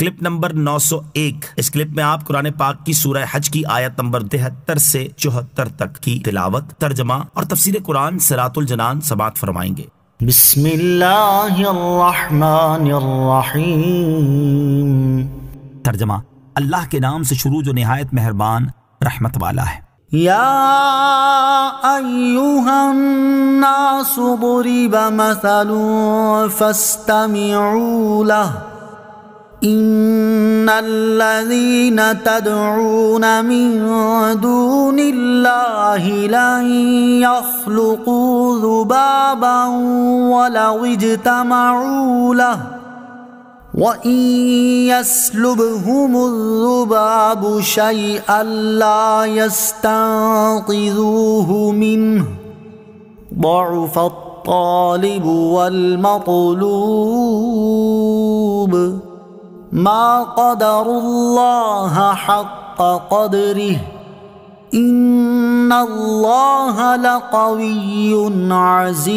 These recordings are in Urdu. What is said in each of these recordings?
Clip number 901۔ اس کلپ میں آپ قرآن پاک کی سورہ حج کی آیت نمبر 73 سے 74 تک کی تلاوت، ترجمہ اور تفسیر قرآن صراط الجنان سماعت فرمائیں گے۔ بسم اللہ الرحمن الرحیم۔ ترجمہ: اللہ کے نام سے شروع جو نہایت مہربان رحمت والا ہے۔ یا ایہا الناس ضرب مثل فاستمعوا لہ ان الذین تدعون من دون اللہ لن یخلقوا ذبابا ولو اجتمعوا لہ وَإِن يَسْلُبْهُمُ الذُّبَابُ شَيْئًا لَا يَسْتَنقِذُوهُ مِنْهُ ضَعُفَ الطَّالِبُ وَالْمَطْلُوبُ مَا قَدَرُوا اللَّهَ حَقَّ قَدْرِهِ إِنَّ اللَّهَ لَقَوِيٌّ عَزِيزٌ۔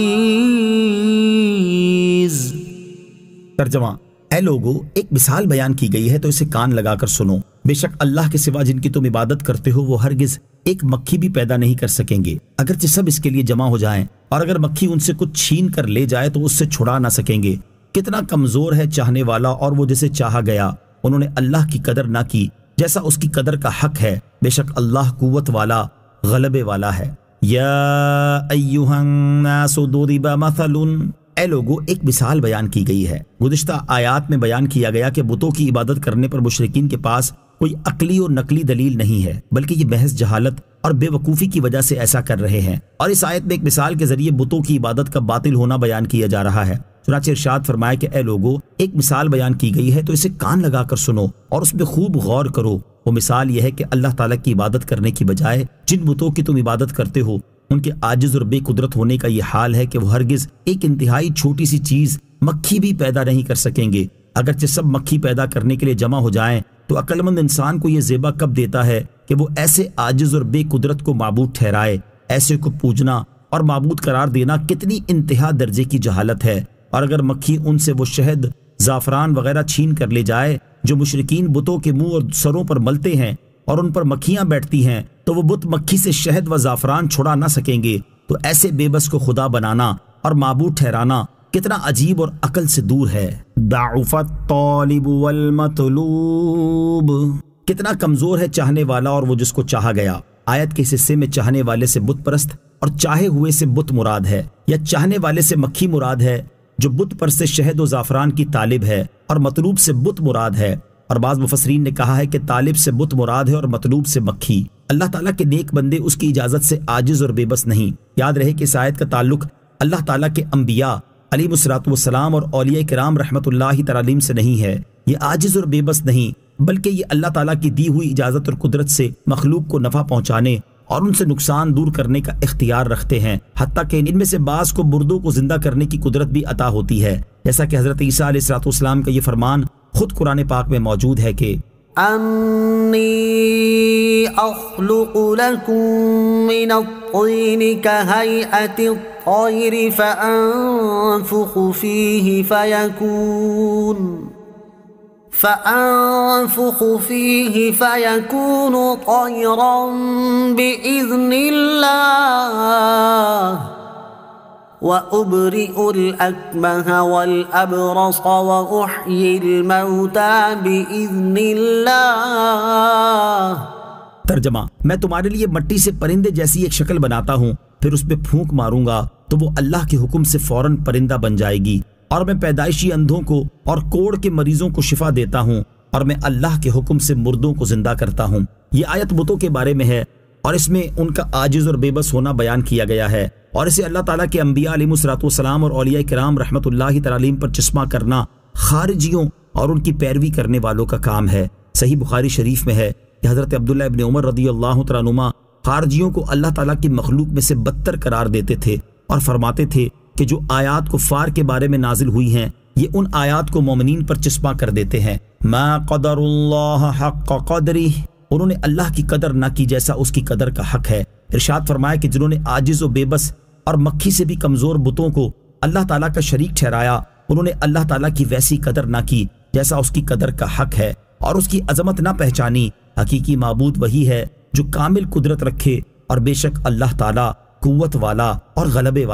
ترجمہ: اے لوگو، ایک مثال بیان کی گئی ہے تو اسے کان لگا کر سنو۔ بے شک اللہ کے سوا جن کی تم عبادت کرتے ہو وہ ہرگز ایک مکھی بھی پیدا نہیں کر سکیں گے، اگرچہ سب اس کے لیے جمع ہو جائیں، اور اگر مکھی ان سے کچھ چھین کر لے جائے تو اس سے چھڑا نہ سکیں گے۔ کتنا کمزور ہے چاہنے والا اور وہ جسے چاہا گیا۔ انہوں نے اللہ کی قدر نہ کی جیسا اس کی قدر کا حق ہے۔ بے شک اللہ قوت والا، غلبے والا ہے۔ یا ایھا الناس ضرب مثل، اے لوگو، ایک مثال بیان کی گئی ہے۔ گزشتہ آیات میں بیان کیا گیا کہ بتوں کی عبادت کرنے پر مشرکین کے پاس کوئی عقلی اور نقلی دلیل نہیں ہے، بلکہ یہ محض جہالت اور بے وقوفی کی وجہ سے ایسا کر رہے ہیں۔ اور اس آیت میں ایک مثال کے ذریعے بتوں کی عبادت کا باطل ہونا بیان کیا جا رہا ہے۔ چنانچہ ارشاد فرمایا کہ اے لوگو، ایک مثال بیان کی گئی ہے تو اسے کان لگا کر سنو اور اس پہ خوب غور کرو۔ وہ مثال یہ ہے کہ اللہ تعالیٰ کی عبادت کرنے کی بجائے جن بتوں کی تم عبادت کرتے ہو ان کے عاجز اور بے قدرت ہونے کا یہ حال ہے کہ وہ ہرگز ایک انتہائی چھوٹی سی چیز مکھی بھی پیدا نہیں کر سکیں گے۔ اگرچہ سب مکھی پیدا کرنے کے لیے جمع ہو جائیں تو عقل مند انسان کو یہ زیبا کب دیتا ہے کہ وہ ایسے عاجز اور بے قدرت کو معبود ٹھہرائے۔ ایسے کو پوجنا اور معبود قرار دینا کتنی انتہا درجے کی جہالت ہے۔ اور اگر مکھی ان سے وہ شہد، زعفران وغیرہ چھین کر لے جائے جو مشرکین بتوں کے منہ اور سروں پر ملتے ہیں اور ان پر مکھیاں بیٹھتی ہیں، تو وہ بت مکھی سے شہد و زعفران چھڑا نہ سکیں گے۔ تو ایسے بے بس کو خدا بنانا اور معبود ٹھہرانا کتنا عجیب اور عقل سے دور ہے۔ ضعف الطالب والمطلوب، کتنا کمزور ہے چاہنے والا اور وہ جس کو چاہا گیا۔ آیت کے اس حصے میں چاہنے والے سے بت پرست اور چاہے ہوئے سے بت مراد ہے، یا چاہنے والے سے مکھی مراد ہے جو بت پر سے شہد و زعفران کی طالب ہے، اور مطلوب سے بت مراد ہے۔ اور بعض مفسرین نے کہا ہے کہ طالب سے بت مراد ہے اور مطلوب سے مکھی۔ اللہ تعالیٰ کے نیک بندے اس کی اجازت سے عاجز اور بے بس نہیں۔ یاد رہے کہ اس آیت کا تعلق اللہ تعالیٰ کے انبیاء علیہ الصلوۃ والسلام اور اولیاء کرام رحمۃ اللہ تعالیٰ سے نہیں ہے۔ یہ عاجز اور بے بس نہیں، بلکہ یہ اللہ تعالیٰ کی دی ہوئی اجازت اور قدرت سے مخلوق کو نفع پہنچانے اور ان سے نقصان دور کرنے کا اختیار رکھتے ہیں، حتیٰ کہ ان میں سے بعض کو مردوں کو زندہ کرنے کی قدرت بھی عطا ہوتی ہے، جیسا کہ حضرت عیسیٰ علیہ الصلوۃ والسلام کا یہ فرمان خود قرآن پاک میں موجود ہے کہ انی اخلق لکم من الطین کہیئۃ الطیر فانفخ فیہ فیکون طیرا بإذن اللہ وَأُبْرِئُ الْأَكْمَهَ وَالْأَبْرَصَ وَأُحْيِي الْمَوْتَى بِإِذْنِ اللَّهِ۔ ترجمہ: میں تمہارے لیے مٹی سے پرندے جیسی ایک شکل بناتا ہوں، پھر اس پہ پھونک ماروں گا تو وہ اللہ کے حکم سے فوراً پرندہ بن جائے گی، اور میں پیدائشی اندھوں کو اور کوڑ کے مریضوں کو شفا دیتا ہوں، اور میں اللہ کے حکم سے مردوں کو زندہ کرتا ہوں۔ یہ آیت بتوں کے بارے میں ہے اور اس میں ان کا عاجز اور بے بس ہونا بیان کیا گیا ہے، اور اسے اللہ تعالیٰ کے انبیاء علیہ الصلوۃ والسلام اور اولیاء کرام رحمۃ اللہ تعالیٰ پر چشمہ کرنا خارجیوں اور ان کی پیروی کرنے والوں کا کام ہے۔ صحیح بخاری شریف میں ہے کہ حضرت عبداللہ ابن عمر رضی اللہ تعالیٰ عنہما خارجیوں کو اللہ تعالیٰ کی مخلوق میں سے بدتر قرار دیتے تھے اور فرماتے تھے کہ جو آیات کفار کے بارے میں نازل ہوئی ہیں یہ ان آیات کو مومنین پر چسپاں کر دیتے ہیں۔ ما قدر اللہ حق قدرہ، انہوں نے اللہ کی قدر نہ کی جیسا اس کی قدر کا حق ہے۔ ارشاد فرمایا کہ جنہوں نے عاجز و بے بس اور مکھی سے بھی کمزور بتوں کو اللہ تعالیٰ کا شریک ٹھہرایا، انہوں نے اللہ تعالیٰ کی ویسی قدر نہ کی جیسا اس کی قدر کا حق ہے اور اس کی عظمت نہ پہچانی۔ حقیقی معبود وہی ہے جو کامل قدرت رکھے، اور بے شک اللہ تعالیٰ قوت والا اور غلبے والا